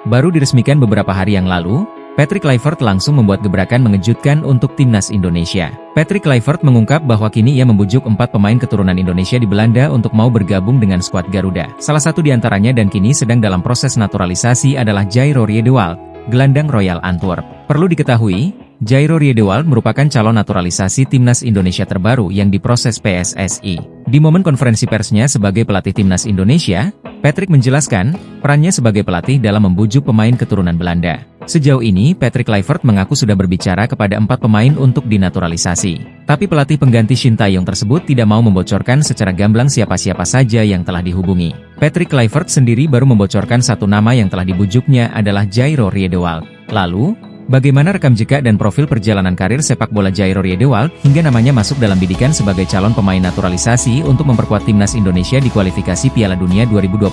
Baru diresmikan beberapa hari yang lalu, Patrick Kluivert langsung membuat gebrakan mengejutkan untuk timnas Indonesia. Patrick Kluivert mengungkap bahwa kini ia membujuk 4 pemain keturunan Indonesia di Belanda untuk mau bergabung dengan skuad Garuda. Salah satu di antaranya dan kini sedang dalam proses naturalisasi adalah Jairo Riedewald, gelandang Royal Antwerp. Perlu diketahui, Jairo Riedewald merupakan calon naturalisasi timnas Indonesia terbaru yang diproses PSSI. Di momen konferensi persnya sebagai pelatih timnas Indonesia, Patrick menjelaskan perannya sebagai pelatih dalam membujuk pemain keturunan Belanda. Sejauh ini, Patrick Kluivert mengaku sudah berbicara kepada 4 pemain untuk dinaturalisasi. Tapi pelatih pengganti Shin Tae-yong tersebut tidak mau membocorkan secara gamblang siapa-siapa saja yang telah dihubungi. Patrick Kluivert sendiri baru membocorkan satu nama yang telah dibujuknya adalah Jairo Riedewald. Lalu, bagaimana rekam jejak dan profil perjalanan karir sepak bola Jairo Riedewald hingga namanya masuk dalam bidikan sebagai calon pemain naturalisasi untuk memperkuat timnas Indonesia di kualifikasi Piala Dunia 2026?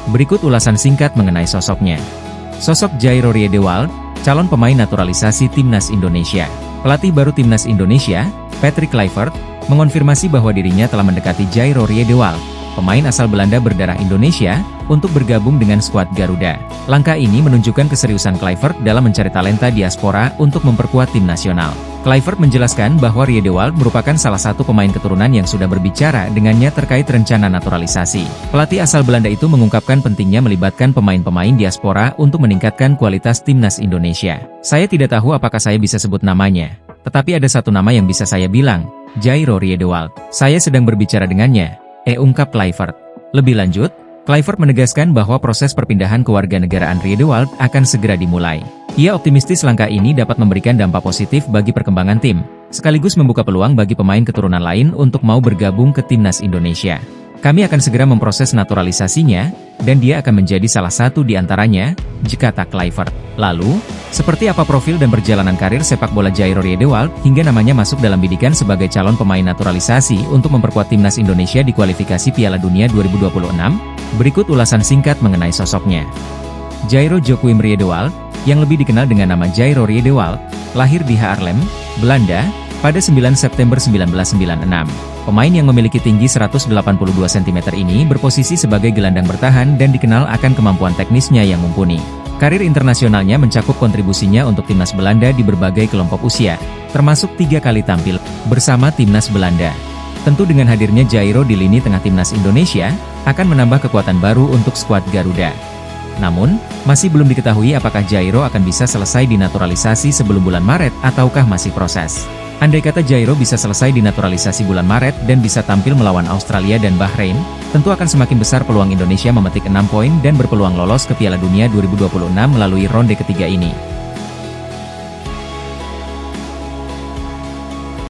Berikut ulasan singkat mengenai sosoknya. Sosok Jairo Riedewald, calon pemain naturalisasi timnas Indonesia. Pelatih baru timnas Indonesia, Patrick Kluivert, mengonfirmasi bahwa dirinya telah mendekati Jairo Riedewald, pemain asal Belanda berdarah Indonesia, untuk bergabung dengan skuad Garuda. Langkah ini menunjukkan keseriusan Kluivert dalam mencari talenta diaspora untuk memperkuat tim nasional. Kluivert menjelaskan bahwa Riedewald merupakan salah satu pemain keturunan yang sudah berbicara dengannya terkait rencana naturalisasi. Pelatih asal Belanda itu mengungkapkan pentingnya melibatkan pemain-pemain diaspora untuk meningkatkan kualitas timnas Indonesia. Saya tidak tahu apakah saya bisa sebut namanya, tetapi ada satu nama yang bisa saya bilang, Jairo Riedewald. Saya sedang berbicara dengannya, ungkap Kluivert. Lebih lanjut, Kluivert menegaskan bahwa proses perpindahan kewarganegaraan Riedewald akan segera dimulai. Ia optimistis langkah ini dapat memberikan dampak positif bagi perkembangan tim, sekaligus membuka peluang bagi pemain keturunan lain untuk mau bergabung ke timnas Indonesia. Kami akan segera memproses naturalisasinya, dan dia akan menjadi salah satu di antaranya, kata Kluivert. Lalu, seperti apa profil dan perjalanan karir sepak bola Jairo Riedewald hingga namanya masuk dalam bidikan sebagai calon pemain naturalisasi untuk memperkuat timnas Indonesia di kualifikasi Piala Dunia 2026? Berikut ulasan singkat mengenai sosoknya. Jairo Joachim Riedewald, yang lebih dikenal dengan nama Jairo Riedewald, lahir di Haarlem, Belanda, pada 9 September 1996. Pemain yang memiliki tinggi 182 cm ini berposisi sebagai gelandang bertahan dan dikenal akan kemampuan teknisnya yang mumpuni. Karir internasionalnya mencakup kontribusinya untuk timnas Belanda di berbagai kelompok usia, termasuk 3 kali tampil bersama timnas Belanda. Tentu dengan hadirnya Jairo di lini tengah timnas Indonesia, akan menambah kekuatan baru untuk skuad Garuda. Namun, masih belum diketahui apakah Jairo akan bisa selesai dinaturalisasi sebelum bulan Maret ataukah masih proses. Andai kata Jairo bisa selesai dinaturalisasi bulan Maret dan bisa tampil melawan Australia dan Bahrain, tentu akan semakin besar peluang Indonesia memetik 6 poin dan berpeluang lolos ke Piala Dunia 2026 melalui ronde ketiga ini.